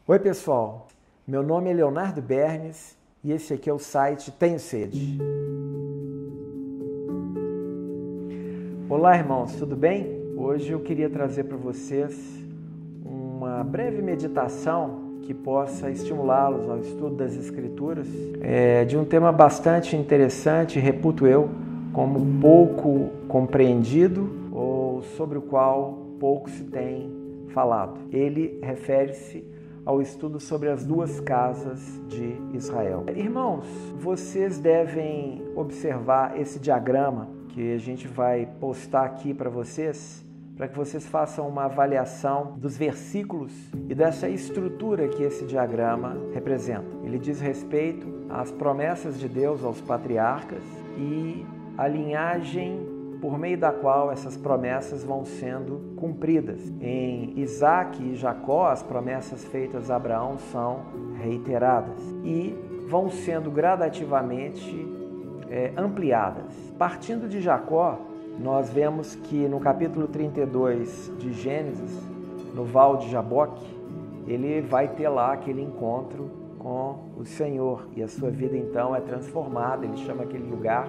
Oi pessoal, meu nome é Leonardo Bernes e esse aqui é o site Tenho Sede. Olá irmãos, tudo bem? Hoje eu queria trazer para vocês uma breve meditação que possa estimulá-los ao estudo das Escrituras, de um tema bastante interessante, reputo eu, como pouco compreendido ou sobre o qual pouco se tem falado. Ele refere-se ao estudo sobre as duas casas de Israel. Irmãos, vocês devem observar esse diagrama que a gente vai postar aqui para vocês, para que vocês façam uma avaliação dos versículos e dessa estrutura que esse diagrama representa. Ele diz respeito às promessas de Deus aos patriarcas e a linhagem por meio da qual essas promessas vão sendo cumpridas. Em Isaac e Jacó, as promessas feitas a Abraão são reiteradas e vão sendo gradativamente ampliadas. Partindo de Jacó, nós vemos que no capítulo 32 de Gênesis, no Val de Jaboque, ele vai ter lá aquele encontro com o Senhor e a sua vida então é transformada. Ele chama aquele lugar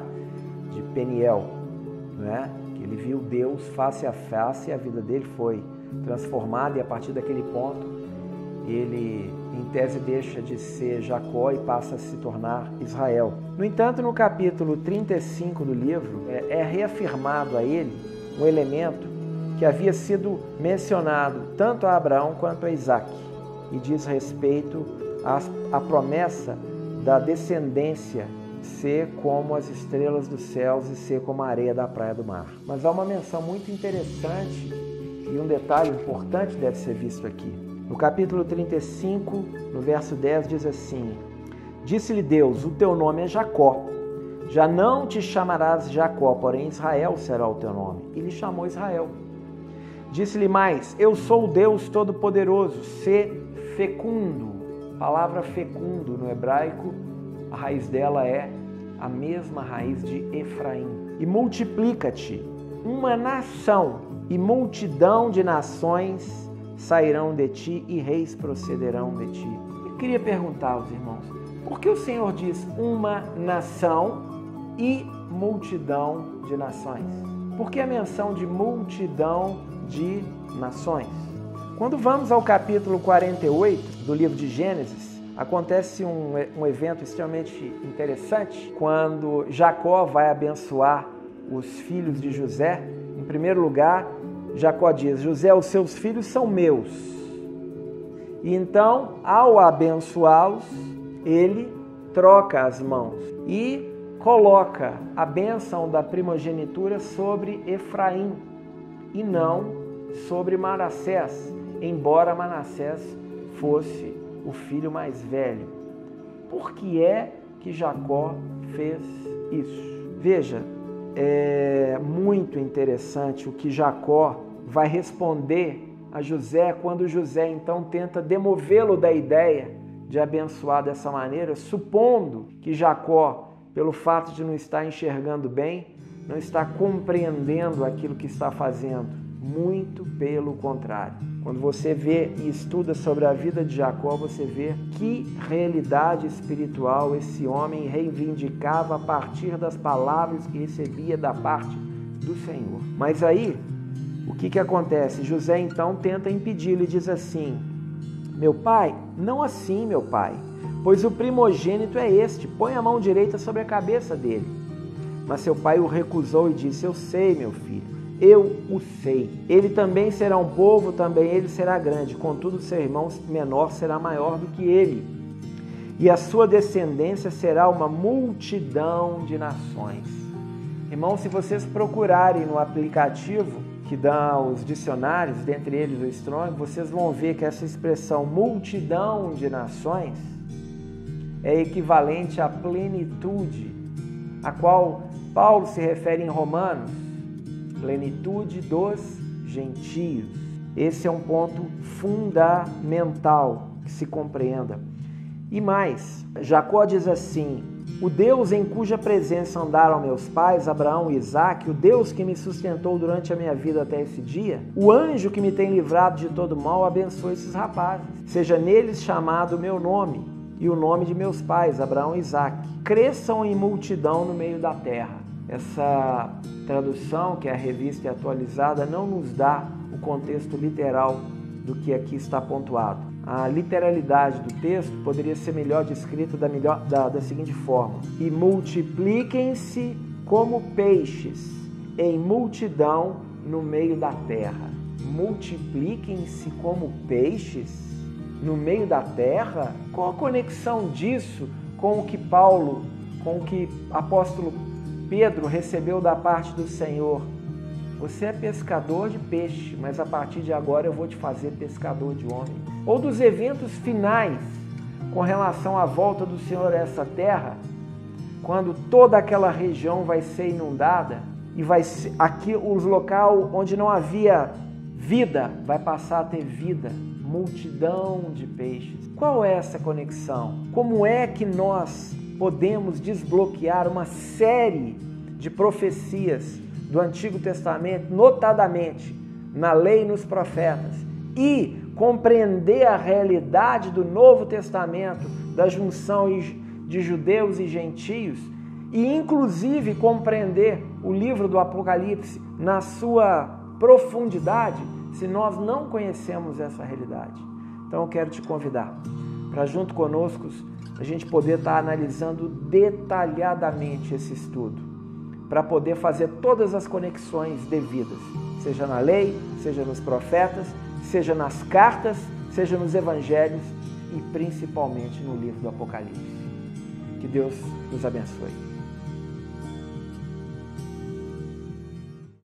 de Peniel, né? Que ele viu Deus face a face e a vida dele foi transformada, e a partir daquele ponto ele, em tese, deixa de ser Jacó e passa a se tornar Israel. No entanto, no capítulo 35 do livro, é reafirmado a ele um elemento que havia sido mencionado tanto a Abraão quanto a Isaac, e diz respeito à promessa da descendência ser como as estrelas dos céus e ser como a areia da praia do mar. Mas há uma menção muito interessante e um detalhe importante deve ser visto aqui. No capítulo 35, no verso 10, diz assim: Disse-lhe Deus, o teu nome é Jacó, já não te chamarás Jacó, porém Israel será o teu nome. E lhe chamou Israel. Disse-lhe mais, eu sou o Deus Todo-Poderoso, sê fecundo. A palavra fecundo no hebraico, a raiz dela é a mesma raiz de Efraim. E multiplica-te, uma nação e multidão de nações sairão de ti e reis procederão de ti. Eu queria perguntar aos irmãos, por que o Senhor diz uma nação e multidão de nações? Por que a menção de multidão de nações? Quando vamos ao capítulo 48 do livro de Gênesis, acontece um evento extremamente interessante quando Jacó vai abençoar os filhos de José. Em primeiro lugar, Jacó diz, José, os seus filhos são meus. E então, ao abençoá-los, ele troca as mãos e coloca a bênção da primogenitura sobre Efraim e não sobre Manassés, embora Manassés fosse o filho mais velho. Por que é que Jacó fez isso? Veja, é muito interessante o que Jacó vai responder a José quando José então tenta demovê-lo da ideia de abençoar dessa maneira, supondo que Jacó, pelo fato de não estar enxergando bem, não está compreendendo aquilo que está fazendo. Muito pelo contrário. Quando você vê e estuda sobre a vida de Jacó, você vê que realidade espiritual esse homem reivindicava a partir das palavras que recebia da parte do Senhor. Mas aí, o que acontece? José então tenta impedi-lo e diz assim, meu pai, não assim, meu pai, pois o primogênito é este, põe a mão direita sobre a cabeça dele. Mas seu pai o recusou e disse, eu sei, meu filho, eu o sei. Ele também será um povo, também ele será grande, contudo seu irmão menor será maior do que ele. E a sua descendência será uma multidão de nações. Irmãos, se vocês procurarem no aplicativo que dá os dicionários, dentre eles o Strong, vocês vão ver que essa expressão multidão de nações é equivalente à plenitude, a qual Paulo se refere em Romanos, plenitude dos gentios. Esse é um ponto fundamental que se compreenda. E mais, Jacó diz assim, O Deus em cuja presença andaram meus pais, Abraão e Isaque, o Deus que me sustentou durante a minha vida até esse dia, o anjo que me tem livrado de todo mal, abençoe esses rapazes. Seja neles chamado o meu nome e o nome de meus pais, Abraão e Isaque. Cresçam em multidão no meio da terra. Essa tradução, que é a Revista e Atualizada, não nos dá o contexto literal do que aqui está pontuado. A literalidade do texto poderia ser melhor descrita da seguinte forma: e multipliquem-se como peixes em multidão no meio da terra. Multipliquem-se como peixes no meio da terra? Qual a conexão disso com o que com o que apóstolo Pedro recebeu da parte do Senhor? Você é pescador de peixe, mas a partir de agora eu vou te fazer pescador de homens. Ou dos eventos finais com relação à volta do Senhor a essa terra, quando toda aquela região vai ser inundada e vai ser aqui os local onde não havia vida vai passar a ter vida, multidão de peixes. Qual é essa conexão? Como é que nós podemos desbloquear uma série de profecias do Antigo Testamento, notadamente na lei e nos profetas, e compreender a realidade do Novo Testamento, da junção de judeus e gentios, e inclusive compreender o livro do Apocalipse na sua profundidade, se nós não conhecemos essa realidade? Então eu quero te convidar para, junto conosco, a gente poder estar analisando detalhadamente esse estudo, para poder fazer todas as conexões devidas, seja na lei, seja nos profetas, seja nas cartas, seja nos evangelhos e principalmente no livro do Apocalipse. Que Deus nos abençoe.